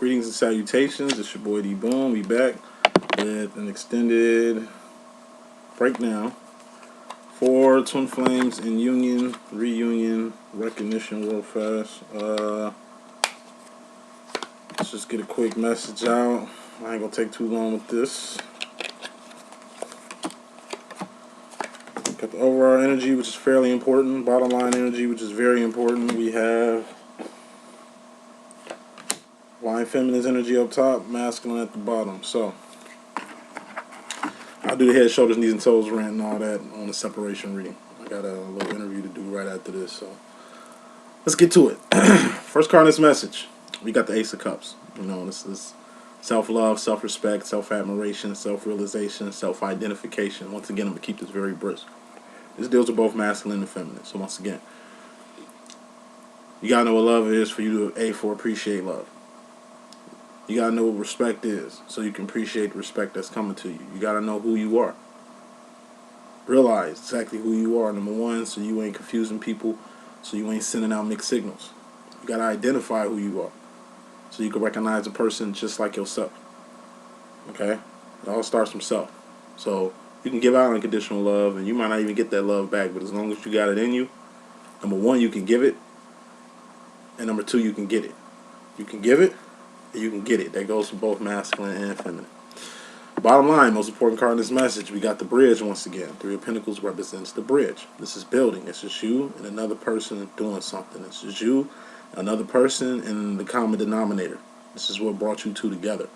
Greetings and salutations. It's your boy D.Boom. We back with an extended breakdown for Twin Flames in Union, Reunion, Recognition World Fest. Let's just get a quick message out. I ain't gonna take too long with this. Got the overall energy, which is fairly important. Bottom line energy, which is very important. We have Divine Feminine's energy up top, masculine at the bottom. So I'll do the head, shoulders, knees, and toes rant and all that on the separation reading. I got a little interview to do right after this, so let's get to it. First card in this message, we got the Ace of Cups. You know, this is self-love, self-respect, self-admiration, self-realization, self-identification. Once again, I'm going to keep this very brisk. This deals with both masculine and feminine. So once again, you got to know what love is for you to, appreciate love. You got to know what respect is so you can appreciate the respect that's coming to you. You got to know who you are. Realize exactly who you are, number one, so you ain't confusing people, so you ain't sending out mixed signals. You got to identify who you are so you can recognize a person just like yourself. Okay? It all starts from self. So you can give out unconditional love, and you might not even get that love back, but as long as you got it in you, number one, you can give it, and number two, you can get it. You can give it, and you can get it. That goes for both masculine and feminine. Bottom line, most important card in this message, we got the bridge once again. Three of Pentacles represents the bridge. This is building. It's just you and another person doing something. It's just you, another person, and the common denominator. This is what brought you two together.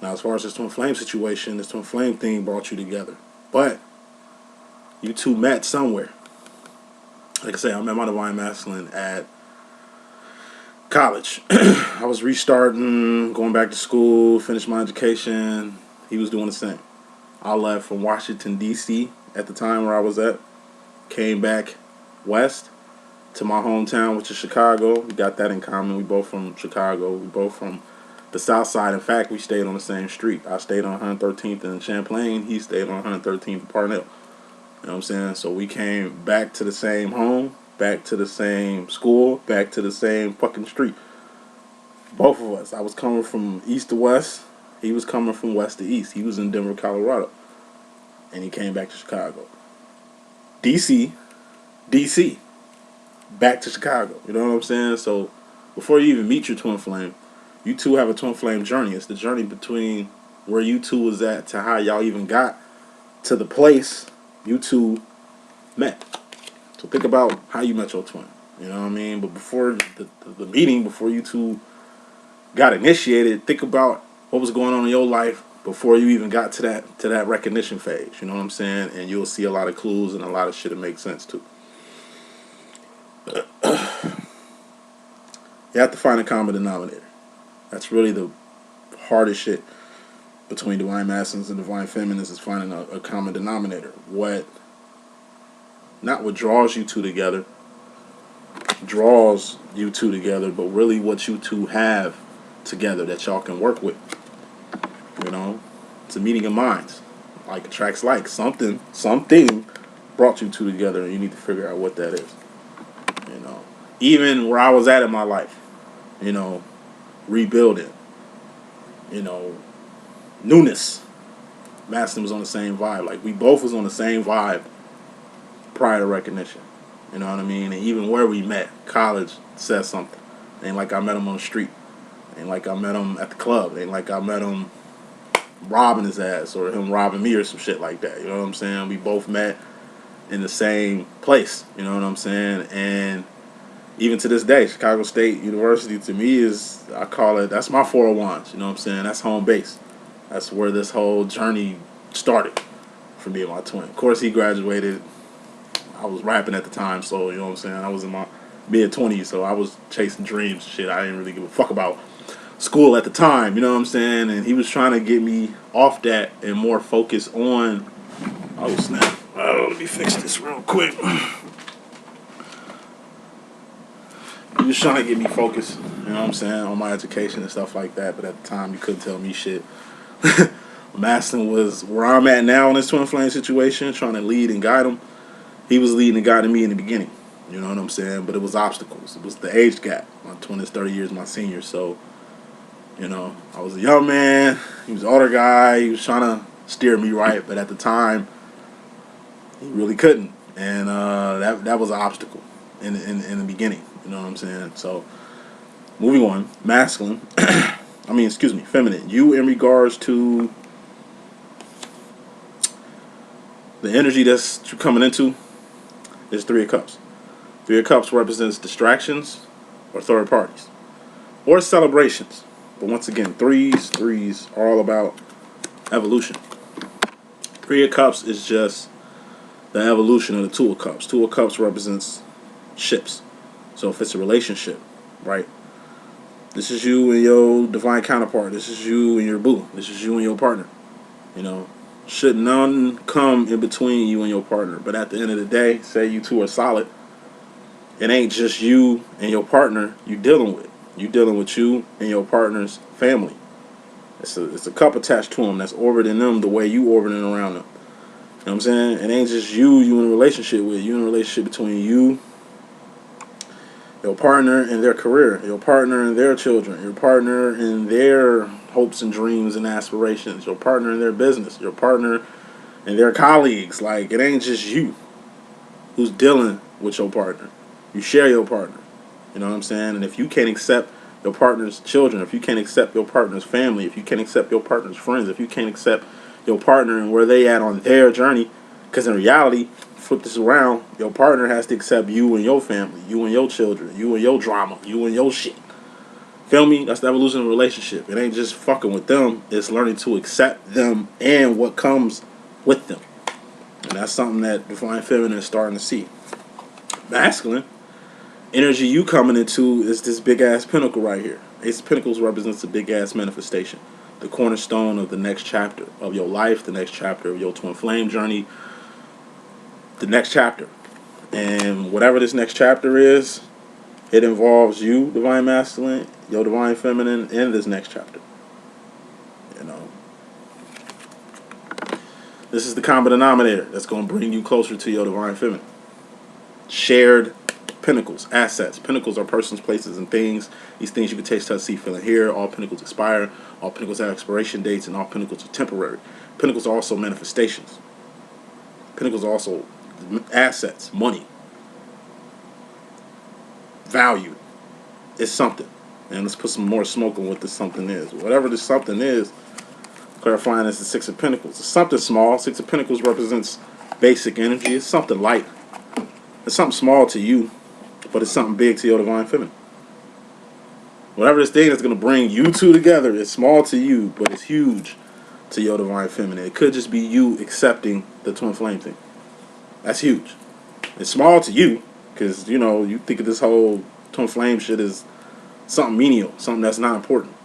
Now, as far as this Twin Flame situation, this Twin Flame thing brought you together. But you two met somewhere. Like I say, I met my Divine Masculine at college. I was restarting, going back to school, finished my education. He was doing the same. I left from Washington, D.C. at the time where I was at. Came back west to my hometown, which is Chicago. We got that in common. We both from Chicago. We both from the south side. In fact, we stayed on the same street. I stayed on 113th in Champlain. He stayed on 113th in Parnell. You know what I'm saying? So we came back to the same home, back to the same school, back to the same fucking street. Both of us. I was coming from east to west. He was coming from west to east. He was in Denver, Colorado. And he came back to Chicago. DC, back to Chicago. You know what I'm saying? So before you even meet your Twin Flame, you two have a Twin Flame journey. It's the journey between where you two was at to how y'all even got to the place you two met. So think about how you met your twin. You know what I mean? But before the meeting, before you two got initiated, think about what was going on in your life before you even got to that recognition phase. You know what I'm saying? And you'll see a lot of clues and a lot of shit that makes sense too. You have to find a common denominator. That's really the hardest shit between Divine Masculines and Divine Feminines, is finding a common denominator. Not what draws you two together, but really what you two have together that y'all can work with. You know, it's a meeting of minds. Like attracts like. Something brought you two together, and you need to figure out what that is. You know, even where I was at in my life, you know, rebuilding, you know, newness. Maston was on the same vibe. Like we both was on the same vibe prior to recognition. You know what I mean? And even where we met, college says something. Ain't like I met him on the street. Ain't like I met him at the club. Ain't like I met him robbing his ass or him robbing me or some shit like that. You know what I'm saying? We both met in the same place. You know what I'm saying? And even to this day, Chicago State University to me is, I call it, that's my 401s. You know what I'm saying? That's home base. That's where this whole journey started for me and my twin. Of course, he graduated. I was rapping at the time, so you know what I'm saying? I was in my mid-20s, so I was chasing dreams and shit. I didn't really give a fuck about school at the time, you know what I'm saying? And he was trying to get me off that and more focus on, oh snap, let me fix this real quick. He was trying to get me focused, you know what I'm saying, on my education and stuff like that, but at the time, you couldn't tell me shit. Maston was where I'm at now in this Twin Flame situation, trying to lead and guide him. He was leading and guiding me in the beginning, you know what I'm saying? But it was obstacles. It was the age gap. My twin is 30 years my senior, so You know, I was a young man. He was an older guy. He was trying to steer me right, but at the time, he really couldn't, and that was an obstacle in the beginning. You know what I'm saying? So moving on, masculine. Excuse me, feminine. You in regards to the energy that's you're coming into is Three of Cups. Three of Cups represents distractions or third parties or celebrations. But once again, threes are all about evolution. Three of Cups is just the evolution of the Two of Cups. Two of Cups represents ships. So if it's a relationship, right? This is you and your divine counterpart. This is you and your boo. This is you and your partner. You know, should none come in between you and your partner. But at the end of the day, say you two are solid, it ain't just you and your partner you dealing with. You dealing with you and your partner's family. It's a cup attached to them that's orbiting them the way you orbiting around them. You know what I'm saying? It ain't just you in a relationship with. You in a relationship between you, your partner and their career, your partner and their children, your partner and their hopes and dreams and aspirations, your partner in their business, your partner and their colleagues. Like, it ain't just you who's dealing with your partner. You share your partner. You know what I'm saying? And if you can't accept your partner's children, if you can't accept your partner's family, if you can't accept your partner's friends, if you can't accept your partner and where they at on their journey, because in reality, flip this around, your partner has to accept you and your family, you and your children, you and your drama, you and your shit. Feel me? That's the evolution of a relationship. It ain't just fucking with them. It's learning to accept them and what comes with them. And that's something that Divine Feminine is starting to see. Masculine energy you coming into is this big ass pinnacle right here. Ace of Pentacles represents a big ass manifestation, the cornerstone of the next chapter of your life, the next chapter of your twin flame journey, the next chapter. And whatever this next chapter is, it involves you, Divine Masculine, your Divine Feminine, in this next chapter. You know, this is the common denominator that's going to bring you closer to your Divine Feminine. Shared pinnacles, assets. Pinnacles are persons, places, and things. These things you can taste, touch, see, feel, and hear. All pinnacles expire. All pinnacles have expiration dates, and all pinnacles are temporary. Pinnacles are also manifestations. Pinnacles are also assets, money, value. It's something. And let's put some more smoke on what this something is. Whatever this something is, clarifying as the Six of Pentacles. It's something small. Six of Pentacles represents basic energy. It's something light. It's something small to you, but it's something big to your Divine Feminine. Whatever this thing that's going to bring you two together, it's small to you, but it's huge to your Divine Feminine. It could just be you accepting the twin flame thing. That's huge. It's small to you, because, you know, you think of this whole twin flame shit as something menial, something that's not important.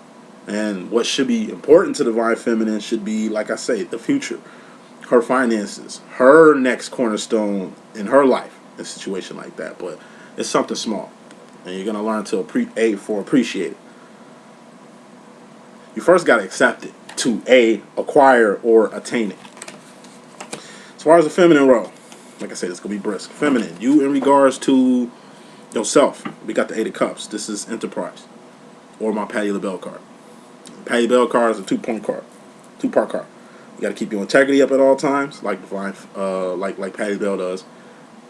And what should be important to Divine Feminine should be, like I say, the future, her finances, her next cornerstone in her life, a situation like that. But it's something small, and you're going to learn to appreciate it. You first got to accept it to acquire or attain it. As far as the feminine role, like I said, it's going to be brisk. Feminine, you in regards to yourself, we got the Eight of Cups. This is Enterprise, or my Patti LaBelle card. Patti LaBelle card is a two-part card. You got to keep your integrity up at all times, like Divine, like Patti LaBelle does.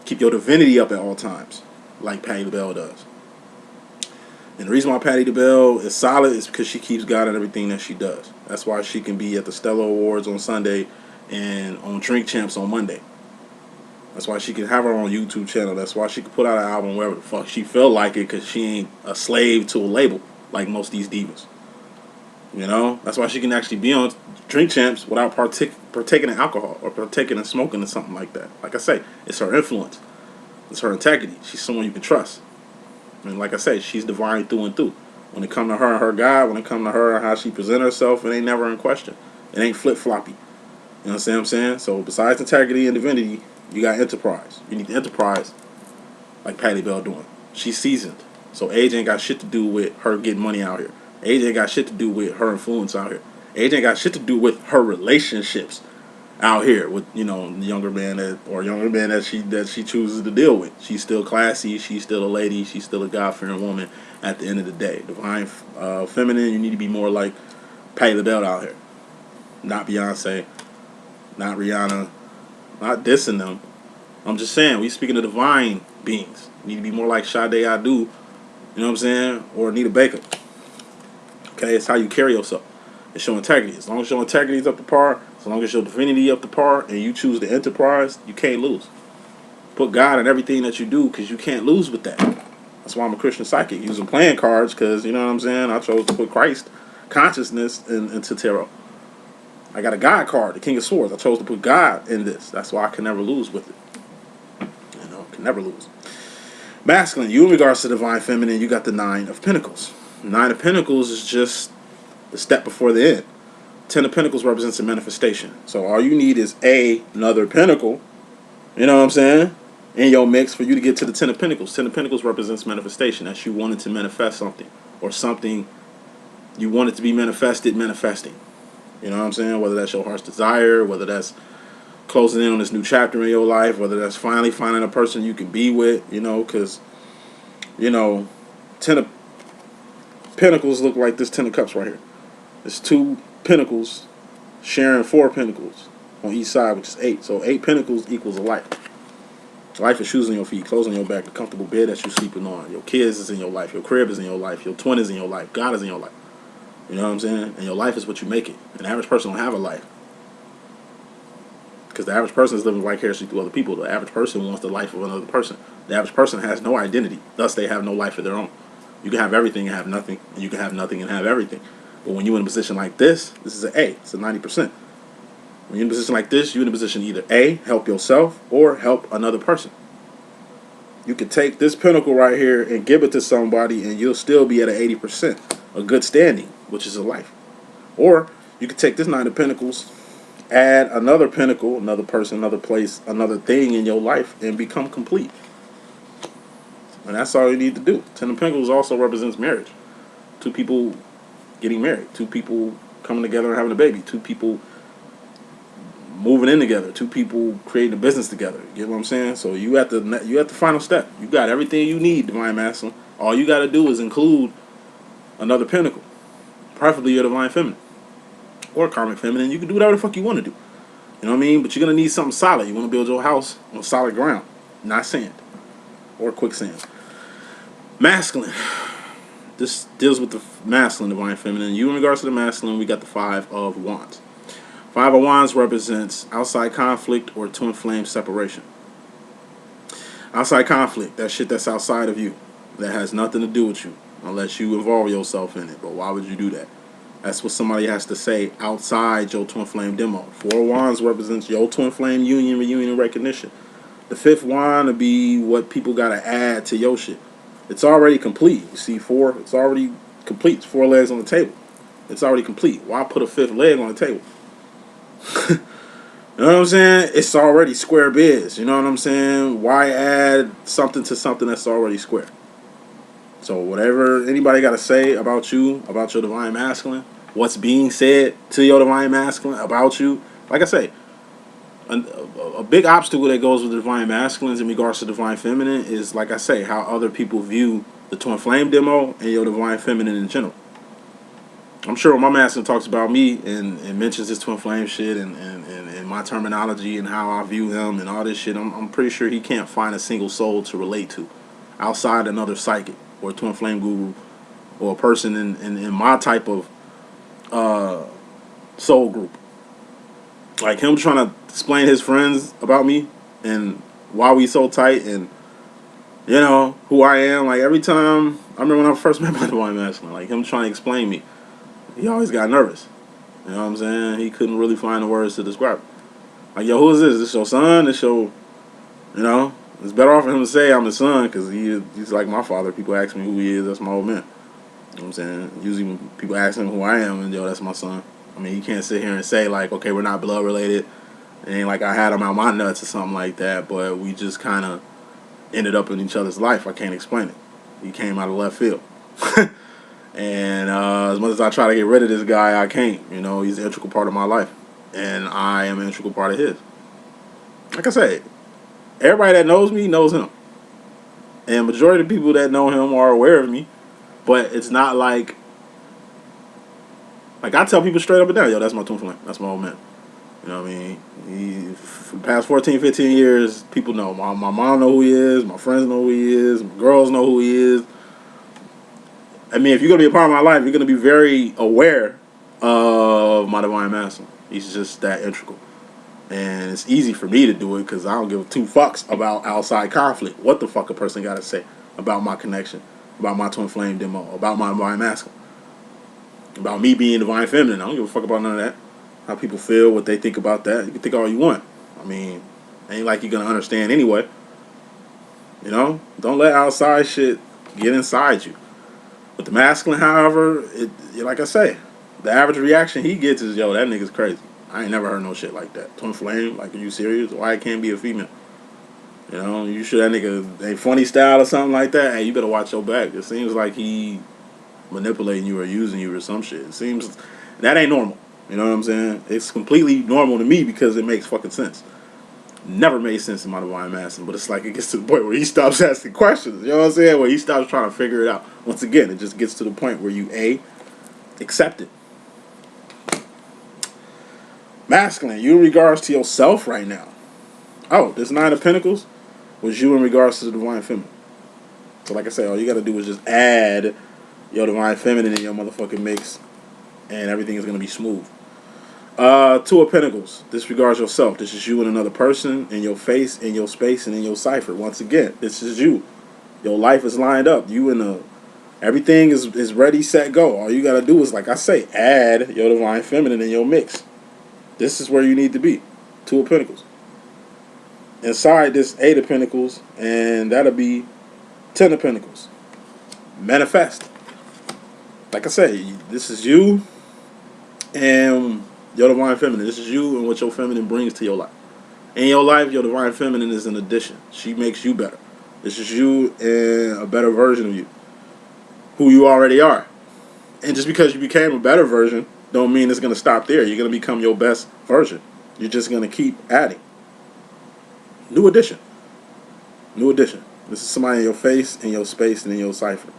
Keep your divinity up at all times, like Patti LaBelle does. And the reason why Patti LaBelle is solid is because she keeps God in everything that she does. That's why she can be at the Stellar Awards on Sunday and on Drink Champs on Monday. That's why she can have her own YouTube channel. That's why she can put out an album wherever the fuck she feel like it, because she ain't a slave to a label like most of these divas. You know? That's why she can actually be on Drink Champs without partaking in alcohol or partaking in smoking or something like that. Like I say, it's her influence. It's her integrity. She's someone you can trust. And like I say, she's divine through and through. When it comes to her and her God, when it comes to her and how she presents herself, it ain't never in question. It ain't flip-floppy. You know what I'm saying? So besides integrity and divinity, you got enterprise. You need the enterprise like Patti LaBelle doing. She's seasoned. So age ain't got shit to do with her getting money out here. Age ain't got shit to do with her influence out here. Age ain't got shit to do with her relationships out here with, you know, the younger man that she chooses to deal with. She's still classy. She's still a lady. She's still a God-fearing woman. At the end of the day, divine feminine, you need to be more like Patti LaBelle out here, not Beyonce, not Rihanna, not dissing them. I'm just saying, we speaking of divine beings. You need to be more like Sade Adu, you know what I'm saying, or Anita Baker. Okay, it's how you carry yourself. It's your integrity. As long as your integrity is up to par, as long as your divinity up to par, and you choose the enterprise, you can't lose. Put God in everything that you do, because you can't lose with that. That's why I'm a Christian psychic, using playing cards, because, you know what I'm saying, I chose to put Christ consciousness into tarot. I got a God card, the King of Swords. I chose to put God in this. That's why I can never lose with it. You know, can never lose. Masculine, you in regards to divine feminine, you got the Nine of Pentacles. Nine of Pentacles is just the step before the end. Ten of Pentacles represents a manifestation. So all you need is another pentacle, you know what I'm saying, in your mix for you to get to the Ten of Pentacles. Ten of Pentacles represents manifestation. That's you wanted to manifest something, or something you wanted to be manifesting. You know what I'm saying? Whether that's your heart's desire, whether that's closing in on this new chapter in your life, whether that's finally finding a person you can be with, you know, because, you know, Ten of Pentacles look like this Ten of Cups right here. There's two pentacles sharing four pentacles on each side, which is 8. So 8 pentacles equals a life. Life is shoes on your feet, clothes on your back, the comfortable bed that you're sleeping on. Your kids is in your life. Your crib is in your life. Your twin is in your life. God is in your life. You know what I'm saying? And your life is what you make it. An average person don't have a life, because the average person is living vicariously through other people. The average person wants the life of another person. The average person has no identity. Thus, they have no life of their own. You can have everything and have nothing, and you can have nothing and have everything. But when you're in a position like this is an A. It's a 90%. When you're in a position like this, you're in a position to either A, help yourself, or help another person. You can take this pinnacle right here and give it to somebody, and you'll still be at an 80%, a good standing, which is a life. Or you can take this Nine of Pentacles, add another pinnacle, another person, another place, another thing in your life, and become complete. And that's all you need to do. Ten of Pentacles also represents marriage. Two people getting married. Two people coming together and having a baby. Two people moving in together. Two people creating a business together. You get what I'm saying? So you at the final step. You got everything you need, Divine Masculine. All you got to do is include another pinnacle, preferably your Divine Feminine or Karmic Feminine. You can do whatever the fuck you want to do. You know what I mean? But you're gonna need something solid. You want to build your house on solid ground, not sand or quicksand. Masculine. This deals with the masculine, Divine Feminine. You in regards to the masculine, we got the Five of Wands. Five of Wands represents outside conflict or twin flame separation. Outside conflict, that shit that's outside of you, that has nothing to do with you, unless you involve yourself in it. But why would you do that? That's what somebody has to say outside your twin flame demo. Four of Wands represents your twin flame union, reunion, and recognition. The fifth wand would be what people got to add to your shit. It's already complete. You see four, it's already complete. It's 4 legs on the table. It's already complete. Why put a fifth leg on the table? You know what I'm saying? It's already square biz. You know what I'm saying? Why add something to something that's already square? So whatever anybody got to say about you, about your Divine Masculine, what's being said to your Divine Masculine about you, like I say, a big obstacle that goes with the Divine Masculines in regards to Divine Feminine is, like I say, how other people view the Twin Flame demo and your Divine Feminine in general. I'm sure when my masculine talks about me and mentions this Twin Flame shit and my terminology and how I view him and all this shit, I'm pretty sure he can't find a single soul to relate to outside another psychic or a Twin Flame guru or a person in my type of soul group. Like him trying to explain his friends about me and why we so tight and, you know, who I am. Like every time, I remember when I first met my Divine Masculine, like him trying to explain me, he always got nervous. You know what I'm saying? He couldn't really find the words to describe it. Like, yo, who is this? This your son? This your, you know? It's better off for him to say I'm his son, because he's like my father. People ask me who he is. That's my old man. You know what I'm saying? Usually when people ask him who I am, and yo, that's my son. I mean, he can't sit here and say, like, okay, we're not blood related. It ain't like I had him out my nuts or something like that, but we just kind of ended up in each other's life. I can't explain it. He came out of left field. And as much as I try to get rid of this guy, I can't. You know, he's an integral part of my life. and I am an integral part of his. Like I said, everybody that knows me knows him, and majority of the people that know him are aware of me. But it's not like I tell people straight up and down, yo, that's my twin flame. That's my old man. You know what I mean? For the past 14, 15 years, people know. My mom know who he is. My friends know who he is. My girls know who he is. I mean, if you're going to be a part of my life, you're going to be very aware of my divine masculine. He's just that integral. And it's easy for me to do it because I don't give two fucks about outside conflict. What the fuck a person got to say about my connection, about my twin flame demo, about my divine masculine, about me being divine feminine. I don't give a fuck about none of that. How people feel, what they think about that. You can think all you want. I mean, ain't like you're going to understand anyway. You know? Don't let outside shit get inside you. With the masculine, however, like I say, the average reaction he gets is, yo, that nigga's crazy. I ain't never heard no shit like that. Twin flame, like, are you serious? Why it can't be a female? You know, you sure that nigga ain't funny style or something like that? Hey, you better watch your back. It seems like he manipulating you or using you or some shit. It seems that ain't normal. You know what I'm saying? It's completely normal to me because it makes fucking sense. Never made sense in my divine masculine, but it's like it gets to the point where he stops asking questions. You know what I'm saying? Where he stops trying to figure it out. Once again, it just gets to the point where you accept it. Masculine, you in regards to yourself right now. Oh, this Nine of Pentacles was you in regards to the divine feminine. So like I said, all you gotta do is just add your divine feminine in your motherfucking mix, and everything is gonna be smooth. Two of Pentacles. This regards yourself. This is you and another person in your face, in your space, and in your cipher. Once again, this is you. Your life is lined up. You and everything is ready, set, go. All you gotta do is, like I say, add your divine feminine in your mix. This is where you need to be. Two of Pentacles. Inside this Eight of Pentacles, and that'll be Ten of Pentacles. Manifest. Like I say, this is you and your divine feminine. This is you and what your feminine brings to your life. In your life, your divine feminine is an addition. She makes you better. This is you and a better version of you. Who you already are. And just because you became a better version don't mean it's going to stop there. You're going to become your best version. You're just going to keep adding. New addition. New addition. This is somebody in your face, in your space, and in your cipher.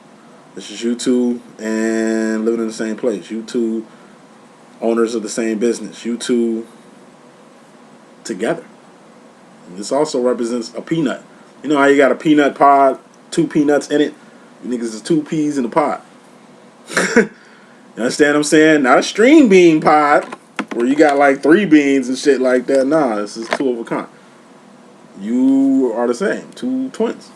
This is you two and living in the same place. You two owners of the same business. You two together. And this also represents a peanut. You know how you got a peanut pod, two peanuts in it? You niggas is two peas in a pod. You understand what I'm saying? Not a string bean pod where you got like three beans and shit like that. Nah, this is two of a kind. You are the same. Two twins.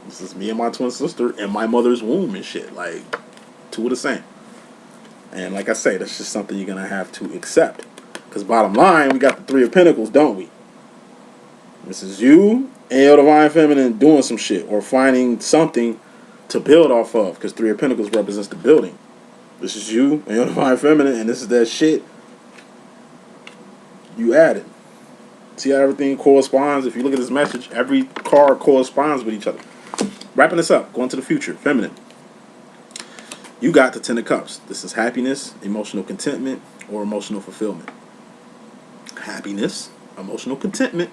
This is me and my twin sister in my mother's womb and shit. Like, two of the same. And like I say, that's just something you're going to have to accept. Because bottom line, we got the Three of Pentacles, don't we? This is you and your divine feminine doing some shit or finding something to build off of. Because Three of Pentacles represents the building. This is you and your divine feminine, and this is that shit you added. See how everything corresponds? If you look at this message, every card corresponds with each other. Wrapping this up, going to the future, feminine. You got the Ten of Cups. This is happiness, emotional contentment, or emotional fulfillment. Happiness, emotional contentment,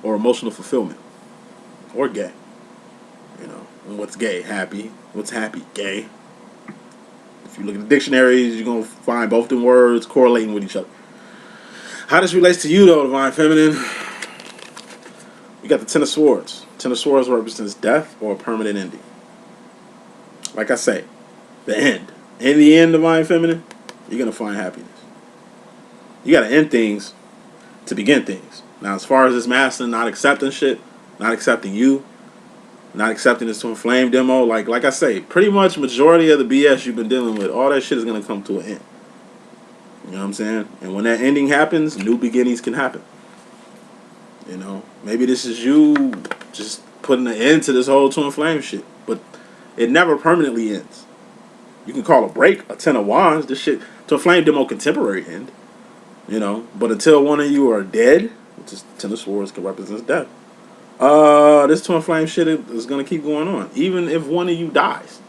or emotional fulfillment. Or gay. You know, and what's gay? Happy. What's happy? Gay. If you look at the dictionaries, you're going to find both them words correlating with each other. How this relates to you, though, divine feminine? You got the Ten of Swords. Ten of Swords represents death or a permanent ending. Like I say, the end. In the end, divine feminine, you're going to find happiness. You got to end things to begin things. Now, as far as this masculine not accepting shit, not accepting you, not accepting this twin flame demo, like I say, pretty much majority of the BS you've been dealing with, all that shit is going to come to an end. You know what I'm saying? And when that ending happens, new beginnings can happen. You know, maybe this is you just putting an end to this whole twin flame shit, but it never permanently ends. You can call a break, a Ten of Wands. This shit, twin flame demo contemporary end. You know, but until one of you are dead, which is Ten of Swords can represent death. This twin flame shit is gonna keep going on, even if one of you dies.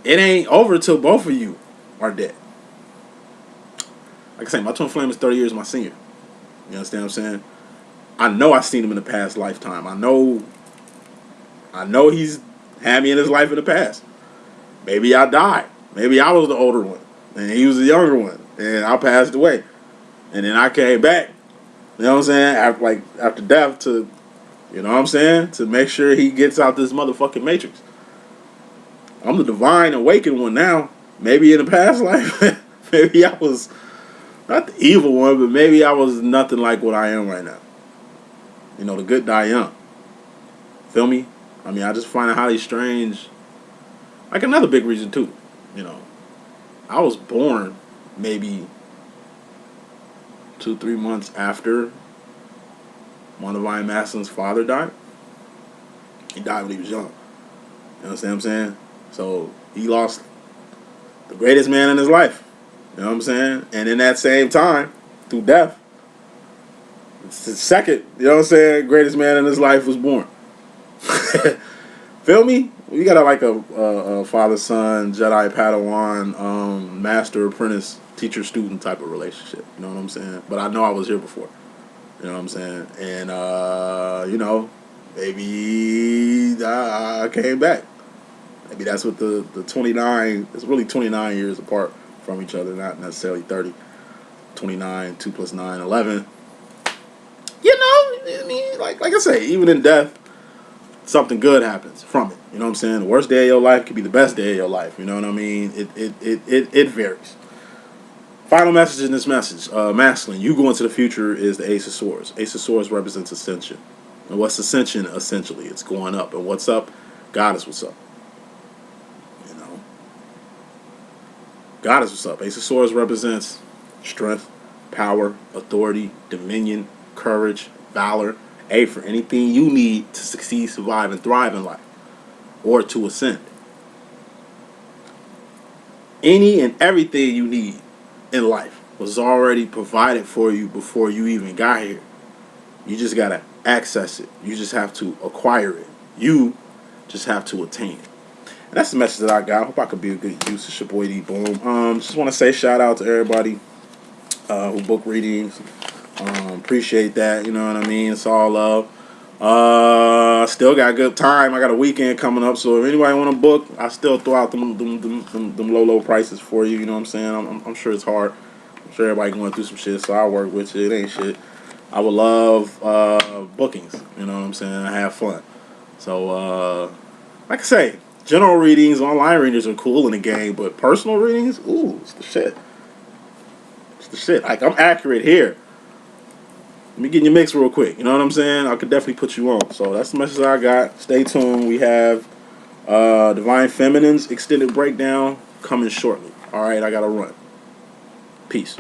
It ain't over till both of you are dead. like I say, my twin flame is 30 years my senior. You understand what I'm saying? I know I've seen him in the past lifetime. I know he's had me in his life in the past. Maybe I died. Maybe I was the older one, and he was the younger one, and I passed away, and then I came back. You know what I'm saying? After death, to, you know what I'm saying, to make sure he gets out this motherfucking matrix. I'm the divine awakened one now. Maybe in the past life, maybe I was not the evil one, but maybe I was nothing like what I am right now. You know, the good die young. Feel me? I mean, I just find it highly strange. Like, another big reason too, you know, I was born maybe 2-3 months after my divine masculine's father died. He died when he was young. You understand what I'm saying? So he lost the greatest man in his life. You know what I'm saying? And in that same time, through death, the second, you know what I'm saying, greatest man in his life was born. Feel me? You got a father-son, Jedi Padawan, master apprentice, teacher-student type of relationship. You know what I'm saying? But I know I was here before. You know what I'm saying? And, you know, maybe I came back. Maybe that's what the 29, it's really 29 years apart from each other, not necessarily 30. 29, 2 plus 9, 11. You know, I mean, like I say, even in death, something good happens from it. You know what I'm saying? The worst day of your life could be the best day of your life. You know what I mean? It varies. Final message in this message. Masculine, you go into the future is the Ace of Swords. Ace of Swords represents ascension. And what's ascension? Essentially, it's going up. And what's up? God is what's up. You know? God is what's up. Ace of Swords represents strength, power, authority, dominion, courage, valor. A, for anything you need to succeed, survive, and thrive in life, or to ascend. Any and everything you need in life was already provided for you before you even got here. You just gotta access it. You just have to acquire it. You just have to attain it. And that's the message that I got. I hope I could be a good use. It's your boy D.Boom. Just want to say shout out to everybody who book readings. Appreciate that. You know what I mean? It's all love. Still got good time. I got a weekend coming up, so if anybody want to book, I still throw out them low prices for you. You know what I'm saying? I'm sure it's hard. I'm sure everybody going through some shit, so I work with you. It ain't shit. I would love bookings. You know what I'm saying? I have fun. So like I say, general readings, online readings are cool in the game, but personal readings, ooh, it's the shit. It's the shit. Like, I'm accurate here. Let me get in your mix real quick. You know what I'm saying? I could definitely put you on. So that's the message I got. Stay tuned. We have Divine Feminine's extended breakdown coming shortly. All right, I got to run. Peace.